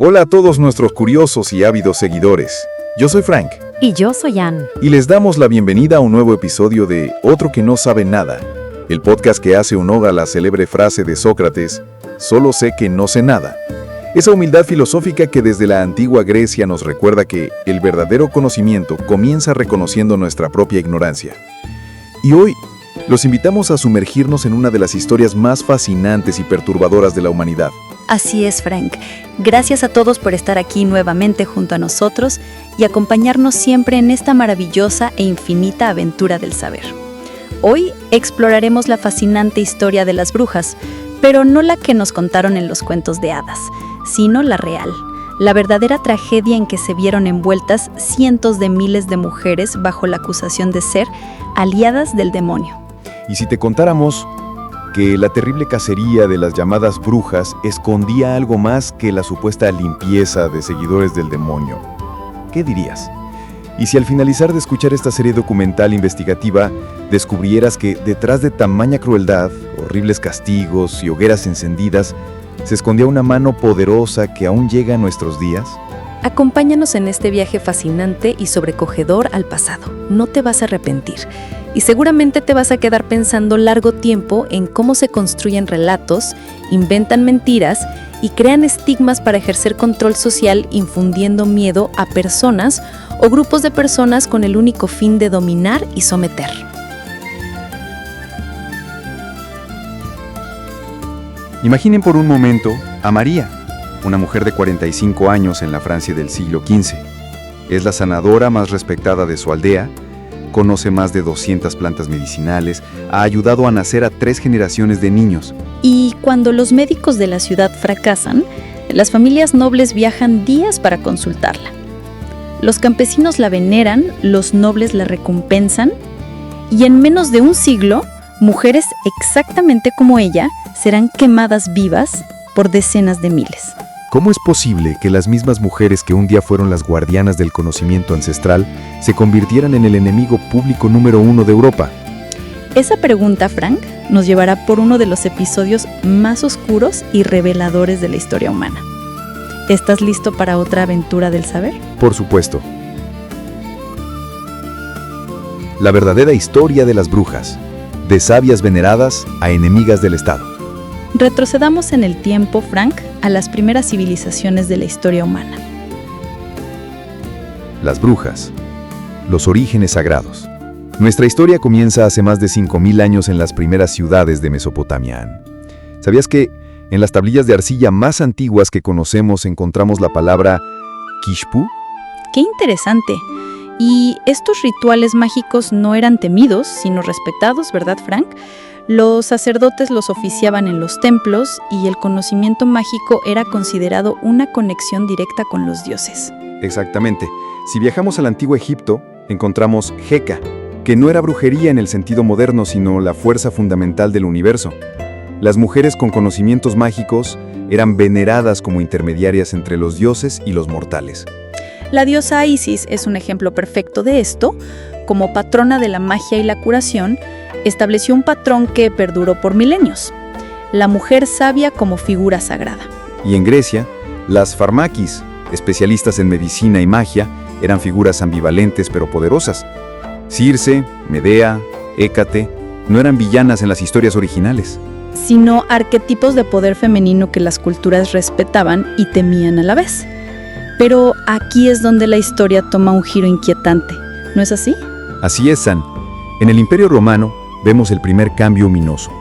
Hola a todos nuestros curiosos y ávidos seguidores. Yo soy Frank. Y yo soy Ann. Y les damos la bienvenida a un nuevo episodio de Otro que no sabe nada, el podcast que hace honor a la célebre frase de Sócrates, solo sé que no sé nada. Esa humildad filosófica que desde la antigua Grecia nos recuerda que el verdadero conocimiento comienza reconociendo nuestra propia ignorancia. Y hoy los invitamos a sumergirnos en una de las historias más fascinantes y perturbadoras de la humanidad. Así es, Frank. Gracias a todos por estar aquí nuevamente junto a nosotros y acompañarnos siempre en esta maravillosa e infinita aventura del saber. Hoy exploraremos la fascinante historia de las brujas, pero no la que nos contaron en los cuentos de hadas, sino la real, la verdadera tragedia en que se vieron envueltas cientos de miles de mujeres bajo la acusación de ser aliadas del demonio. Y si te contáramos que la terrible cacería de las llamadas brujas escondía algo más que la supuesta limpieza de seguidores del demonio, ¿qué dirías? Y si al finalizar de escuchar esta serie documental investigativa descubrieras que detrás de tamaña crueldad, horribles castigos y hogueras encendidas, se escondía una mano poderosa que aún llega a nuestros días? Acompáñanos en este viaje fascinante y sobrecogedor al pasado. No te vas a arrepentir. Y seguramente te vas a quedar pensando largo tiempo en cómo se construyen relatos, inventan mentiras y crean estigmas para ejercer control social, infundiendo miedo a personas o grupos de personas con el único fin de dominar y someter. Imaginen por un momento a María, una mujer de 45 años en la Francia del siglo XV. Es la sanadora más respetada de su aldea, conoce más de 200 plantas medicinales, ha ayudado a nacer a 3 generaciones de niños. Y cuando los médicos de la ciudad fracasan, las familias nobles viajan días para consultarla. Los campesinos la veneran, los nobles la recompensan, y en menos de un siglo, mujeres exactamente como ella serán quemadas vivas por decenas de miles. ¿Cómo es posible que las mismas mujeres que un día fueron las guardianas del conocimiento ancestral se convirtieran en el enemigo público número 1 de Europa? Esa pregunta, Frank, nos llevará por uno de los episodios más oscuros y reveladores de la historia humana. ¿Estás listo para otra aventura del saber? Por supuesto. La verdadera historia de las brujas, de sabias veneradas a enemigas del Estado. Retrocedamos en el tiempo, Frank, a las primeras civilizaciones de la historia humana. Las brujas, los orígenes sagrados. Nuestra historia comienza hace más de 5.000 años en las primeras ciudades de Mesopotamia. ¿Sabías que en las tablillas de arcilla más antiguas que conocemos encontramos la palabra Kishpu? ¡Qué interesante! Y estos rituales mágicos no eran temidos, sino respetados, ¿verdad, Frank? Los sacerdotes los oficiaban en los templos y el conocimiento mágico era considerado una conexión directa con los dioses. Exactamente. Si viajamos al antiguo Egipto, encontramos Heka, que no era brujería en el sentido moderno, sino la fuerza fundamental del universo. Las mujeres con conocimientos mágicos eran veneradas como intermediarias entre los dioses y los mortales. La diosa Isis es un ejemplo perfecto de esto. Como patrona de la magia y la curación, estableció un patrón que perduró por milenios: la mujer sabia como figura sagrada. Y en Grecia, las farmakis, especialistas en medicina y magia, eran figuras ambivalentes pero poderosas. Circe, Medea, Hécate, no eran villanas en las historias originales, sino arquetipos de poder femenino que las culturas respetaban y temían a la vez. Pero aquí es donde la historia toma un giro inquietante, ¿no es así? Así es, San. En el Imperio Romano vemos el primer cambio luminoso.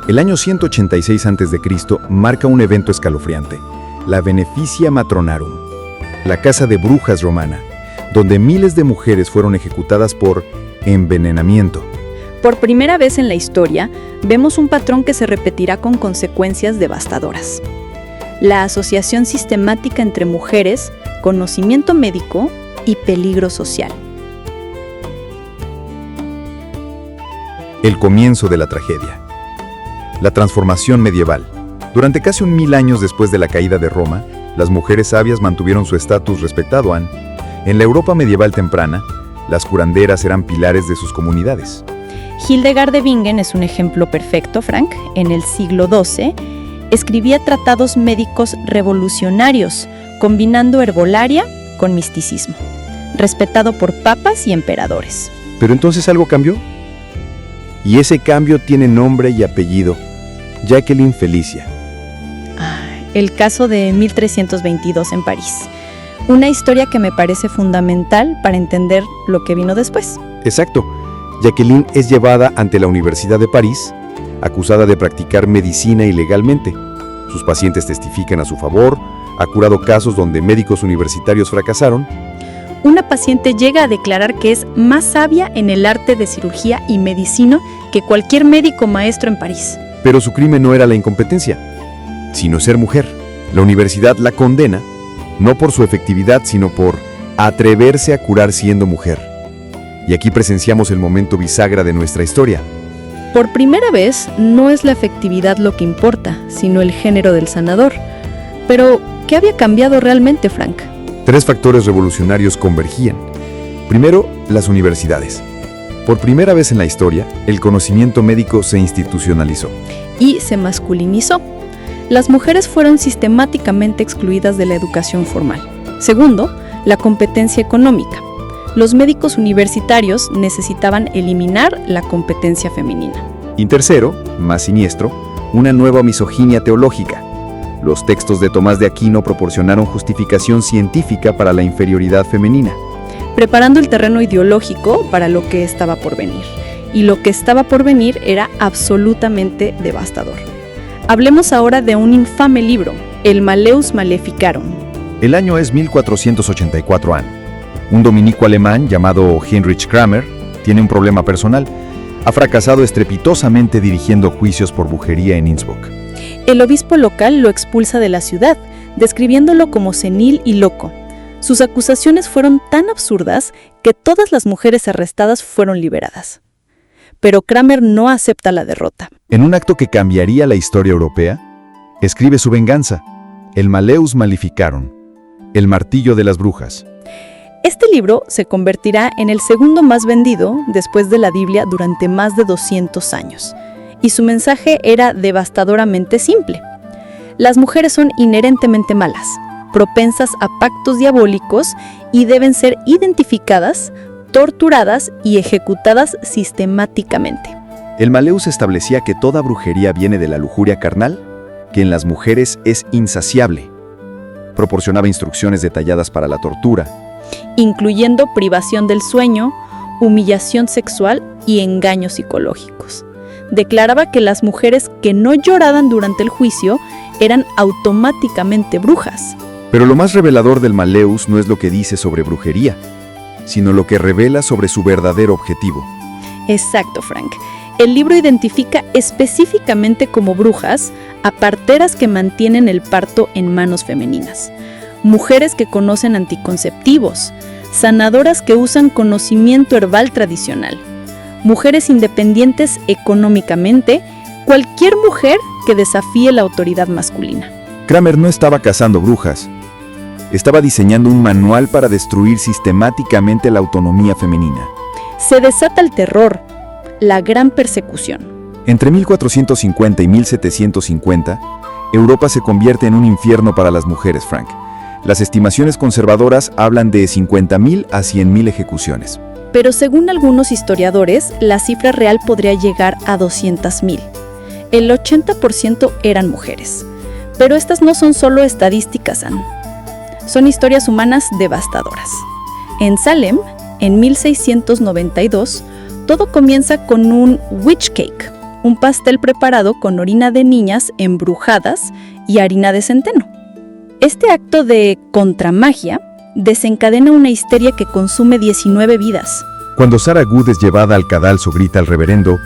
El año 186 a.C. marca un evento escalofriante, la Beneficia Matronarum, la casa de brujas romana, donde miles de mujeres fueron ejecutadas por envenenamiento. Por primera vez en la historia, vemos un patrón que se repetirá con consecuencias devastadoras. La asociación sistemática entre mujeres, conocimiento médico y peligro social. El comienzo de la tragedia. La transformación medieval. Durante casi 1000 años después de la caída de Roma, las mujeres sabias mantuvieron su estatus respetado. En la Europa medieval temprana, las curanderas eran pilares de sus comunidades. Hildegard de Bingen es un ejemplo perfecto, Frank. En el siglo XII, escribía tratados médicos revolucionarios, combinando herbolaria con misticismo, respetado por papas y emperadores. Pero entonces algo cambió. Y ese cambio tiene nombre y apellido: Jacqueline Felicia. El caso de 1322 en París. Una historia que me parece fundamental para entender lo que vino después. Exacto. Jacqueline es llevada ante la Universidad de París, acusada de practicar medicina ilegalmente. Sus pacientes testifican a su favor, ha curado casos donde médicos universitarios fracasaron. Una paciente llega a declarar que es más sabia en el arte de cirugía y medicina que cualquier médico maestro en París. Pero su crimen no era la incompetencia, sino ser mujer. La universidad la condena, no por su efectividad, sino por atreverse a curar siendo mujer. Y aquí presenciamos el momento bisagra de nuestra historia. Por primera vez, no es la efectividad lo que importa, sino el género del sanador. Pero, ¿qué había cambiado realmente, Frank? 3 factores revolucionarios convergían. Primero, las universidades. Por primera vez en la historia, el conocimiento médico se institucionalizó. Y se masculinizó. Las mujeres fueron sistemáticamente excluidas de la educación formal. Segundo, la competencia económica. Los médicos universitarios necesitaban eliminar la competencia femenina. Y tercero, más siniestro, una nueva misoginia teológica. Los textos de Tomás de Aquino proporcionaron justificación científica para la inferioridad femenina, preparando el terreno ideológico para lo que estaba por venir. Y lo que estaba por venir era absolutamente devastador. Hablemos ahora de un infame libro, el Malleus Maleficarum. El año es 1484 a. Un dominico alemán llamado Heinrich Kramer tiene un problema personal. Ha fracasado estrepitosamente dirigiendo juicios por brujería en Innsbruck. El obispo local lo expulsa de la ciudad, describiéndolo como senil y loco. Sus acusaciones fueron tan absurdas que todas las mujeres arrestadas fueron liberadas. Pero Kramer no acepta la derrota. En un acto que cambiaría la historia europea, escribe su venganza, el Malleus Maleficarum, el martillo de las brujas. Este libro se convertirá en el segundo más vendido después de la Biblia durante más de 200 años. Y su mensaje era devastadoramente simple. Las mujeres son inherentemente malas, propensas a pactos diabólicos y deben ser identificadas, torturadas y ejecutadas sistemáticamente. El Malleus establecía que toda brujería viene de la lujuria carnal, que en las mujeres es insaciable. Proporcionaba instrucciones detalladas para la tortura, incluyendo privación del sueño, humillación sexual y engaños psicológicos. Declaraba que las mujeres que no lloraban durante el juicio eran automáticamente brujas. Pero lo más revelador del Malleus no es lo que dice sobre brujería, sino lo que revela sobre su verdadero objetivo. Exacto, Frank. El libro identifica específicamente como brujas a parteras que mantienen el parto en manos femeninas, mujeres que conocen anticonceptivos, sanadoras que usan conocimiento herbal tradicional, mujeres independientes económicamente, cualquier mujer que desafíe la autoridad masculina. Kramer no estaba cazando brujas. Estaba diseñando un manual para destruir sistemáticamente la autonomía femenina. Se desata el terror, la gran persecución. Entre 1450 y 1750, Europa se convierte en un infierno para las mujeres, Frank. Las estimaciones conservadoras hablan de 50.000 a 100.000 ejecuciones. Pero según algunos historiadores, la cifra real podría llegar a 200.000. El 80% eran mujeres. Pero estas no son solo estadísticas, Ann. Son historias humanas devastadoras. En Salem, en 1692, todo comienza con un witch cake, un pastel preparado con orina de niñas embrujadas y harina de centeno. Este acto de contramagia desencadena una histeria que consume 19 vidas. Cuando Sarah Good es llevada al cadalso, grita al reverendo: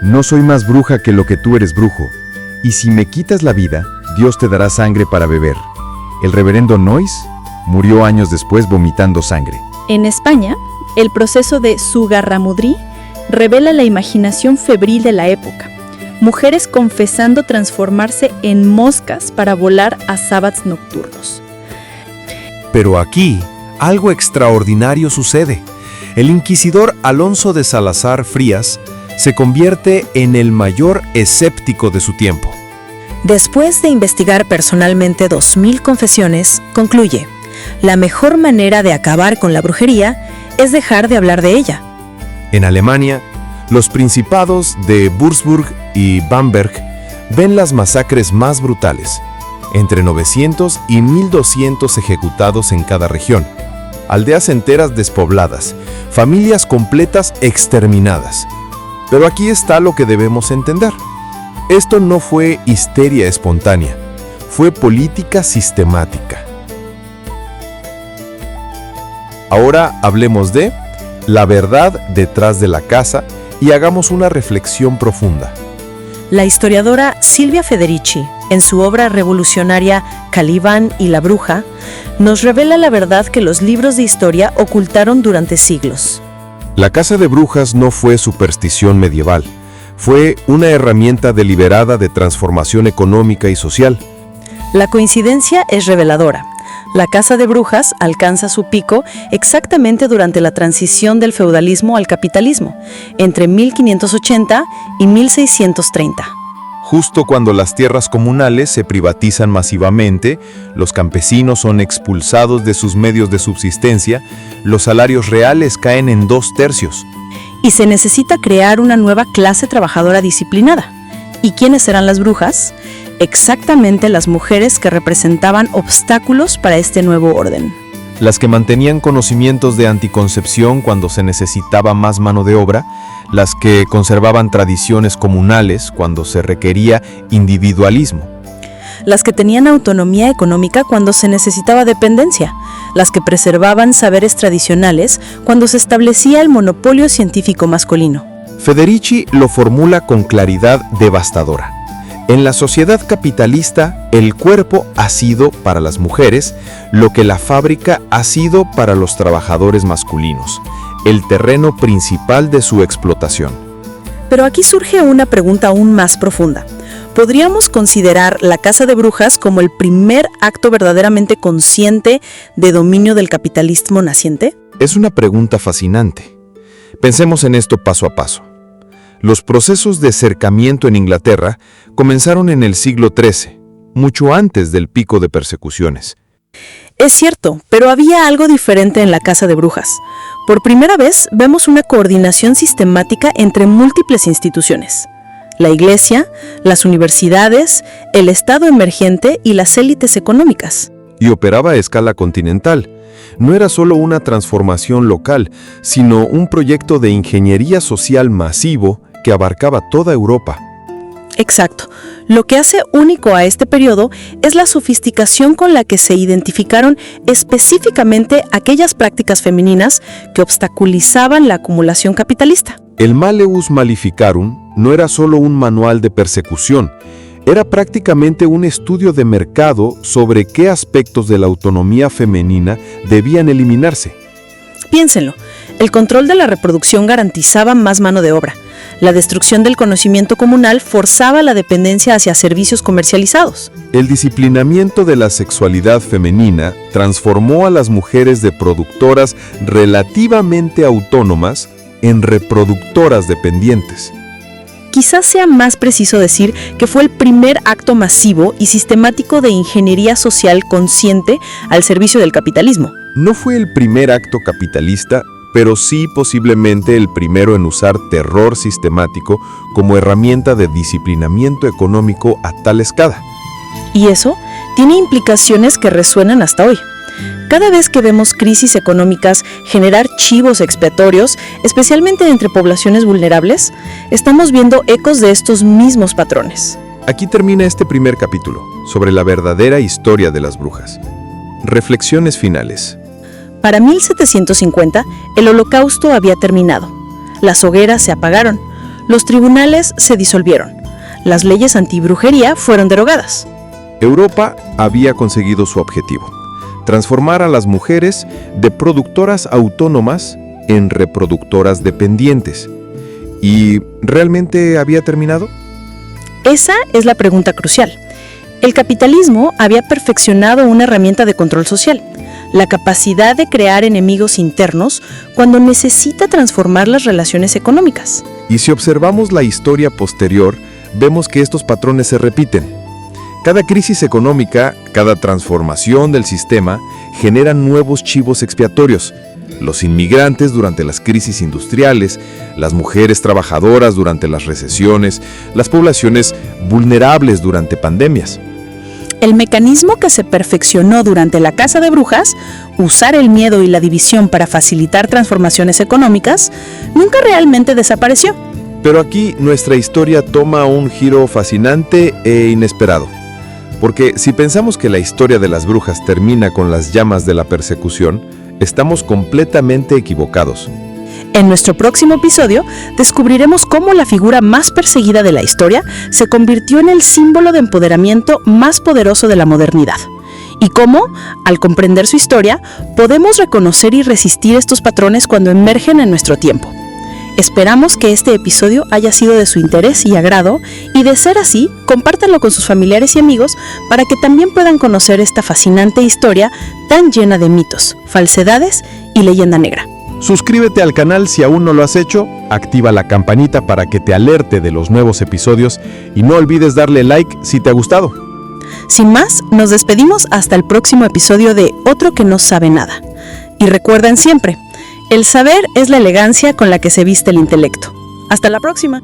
«No soy más bruja que lo que tú eres brujo, y si me quitas la vida, Dios te dará sangre para beber». El reverendo Noyes murió años después vomitando sangre. En España, el proceso de Zugarramurdi revela la imaginación febril de la época. Mujeres confesando transformarse en moscas para volar a sábados nocturnos. Pero aquí, algo extraordinario sucede. El inquisidor Alonso de Salazar Frías se convierte en el mayor escéptico de su tiempo. Después de investigar personalmente 2000 confesiones, concluye: la mejor manera de acabar con la brujería es dejar de hablar de ella. En Alemania, los principados de Würzburg y Bamberg ven las masacres más brutales, entre 900 y 1200 ejecutados en cada región, aldeas enteras despobladas, familias completas exterminadas. Pero aquí está lo que debemos entender. Esto no fue histeria espontánea, fue política sistemática. Ahora hablemos de la verdad detrás de la casa y hagamos una reflexión profunda. La historiadora Silvia Federici, en su obra revolucionaria Caliban y la bruja, nos revela la verdad que los libros de historia ocultaron durante siglos. La caza de brujas no fue superstición medieval, fue una herramienta deliberada de transformación económica y social. La coincidencia es reveladora. La caza de brujas alcanza su pico exactamente durante la transición del feudalismo al capitalismo, entre 1580 y 1630. Justo cuando las tierras comunales se privatizan masivamente, los campesinos son expulsados de sus medios de subsistencia, los salarios reales caen en 2/3. Y se necesita crear una nueva clase trabajadora disciplinada. ¿Y quiénes serán las brujas? Exactamente las mujeres que representaban obstáculos para este nuevo orden. Las que mantenían conocimientos de anticoncepción cuando se necesitaba más mano de obra, las que conservaban tradiciones comunales cuando se requería individualismo. Las que tenían autonomía económica cuando se necesitaba dependencia, las que preservaban saberes tradicionales cuando se establecía el monopolio científico masculino. Federici lo formula con claridad devastadora. En la sociedad capitalista, el cuerpo ha sido para las mujeres lo que la fábrica ha sido para los trabajadores masculinos, el terreno principal de su explotación. Pero aquí surge una pregunta aún más profunda. ¿Podríamos considerar la caza de brujas como el primer acto verdaderamente consciente de dominio del capitalismo naciente? Es una pregunta fascinante. Pensemos en esto paso a paso. Los procesos de cercamiento en Inglaterra comenzaron en el siglo XIII, mucho antes del pico de persecuciones. Es cierto, pero había algo diferente en la caza de brujas. Por primera vez vemos una coordinación sistemática entre múltiples instituciones. La Iglesia, las universidades, el Estado emergente y las élites económicas. Y operaba a escala continental. No era solo una transformación local, sino un proyecto de ingeniería social masivo que abarcaba toda Europa. Exacto. Lo que hace único a este periodo es la sofisticación con la que se identificaron específicamente aquellas prácticas femeninas que obstaculizaban la acumulación capitalista. El Malleus Maleficarum no era solo un manual de persecución, era prácticamente un estudio de mercado sobre qué aspectos de la autonomía femenina debían eliminarse. Piénsenlo, el control de la reproducción garantizaba más mano de obra. La destrucción del conocimiento comunal forzaba la dependencia hacia servicios comercializados. El disciplinamiento de la sexualidad femenina transformó a las mujeres de productoras relativamente autónomas en reproductoras dependientes. Quizás sea más preciso decir que fue el primer acto masivo y sistemático de ingeniería social consciente al servicio del capitalismo. No fue el primer acto capitalista, pero sí posiblemente el primero en usar terror sistemático como herramienta de disciplinamiento económico a tal escala. Y eso tiene implicaciones que resuenan hasta hoy. Cada vez que vemos crisis económicas generar chivos expiatorios, especialmente entre poblaciones vulnerables, estamos viendo ecos de estos mismos patrones. Aquí termina este primer capítulo, sobre la verdadera historia de las brujas. Reflexiones finales. Para 1750, el Holocausto había terminado. Las hogueras se apagaron, los tribunales se disolvieron, las leyes antibrujería fueron derogadas. Europa había conseguido su objetivo: transformar a las mujeres de productoras autónomas en reproductoras dependientes. ¿Y realmente había terminado? Esa es la pregunta crucial. El capitalismo había perfeccionado una herramienta de control social, la capacidad de crear enemigos internos cuando necesita transformar las relaciones económicas. Y si observamos la historia posterior, vemos que estos patrones se repiten. Cada crisis económica, cada transformación del sistema genera nuevos chivos expiatorios. Los inmigrantes durante las crisis industriales, las mujeres trabajadoras durante las recesiones, las poblaciones vulnerables durante pandemias. El mecanismo que se perfeccionó durante la Casa de Brujas, usar el miedo y la división para facilitar transformaciones económicas, nunca realmente desapareció. Pero aquí nuestra historia toma un giro fascinante e inesperado. Porque si pensamos que la historia de las brujas termina con las llamas de la persecución, estamos completamente equivocados. En nuestro próximo episodio descubriremos cómo la figura más perseguida de la historia se convirtió en el símbolo de empoderamiento más poderoso de la modernidad. Y cómo, al comprender su historia, podemos reconocer y resistir estos patrones cuando emergen en nuestro tiempo. Esperamos que este episodio haya sido de su interés y agrado, y de ser así, compártanlo con sus familiares y amigos para que también puedan conocer esta fascinante historia tan llena de mitos, falsedades y leyenda negra. Suscríbete al canal si aún no lo has hecho, activa la campanita para que te alerte de los nuevos episodios y no olvides darle like si te ha gustado. Sin más, nos despedimos hasta el próximo episodio de Otro que no sabe nada. Y recuerden siempre, el saber es la elegancia con la que se viste el intelecto. Hasta la próxima.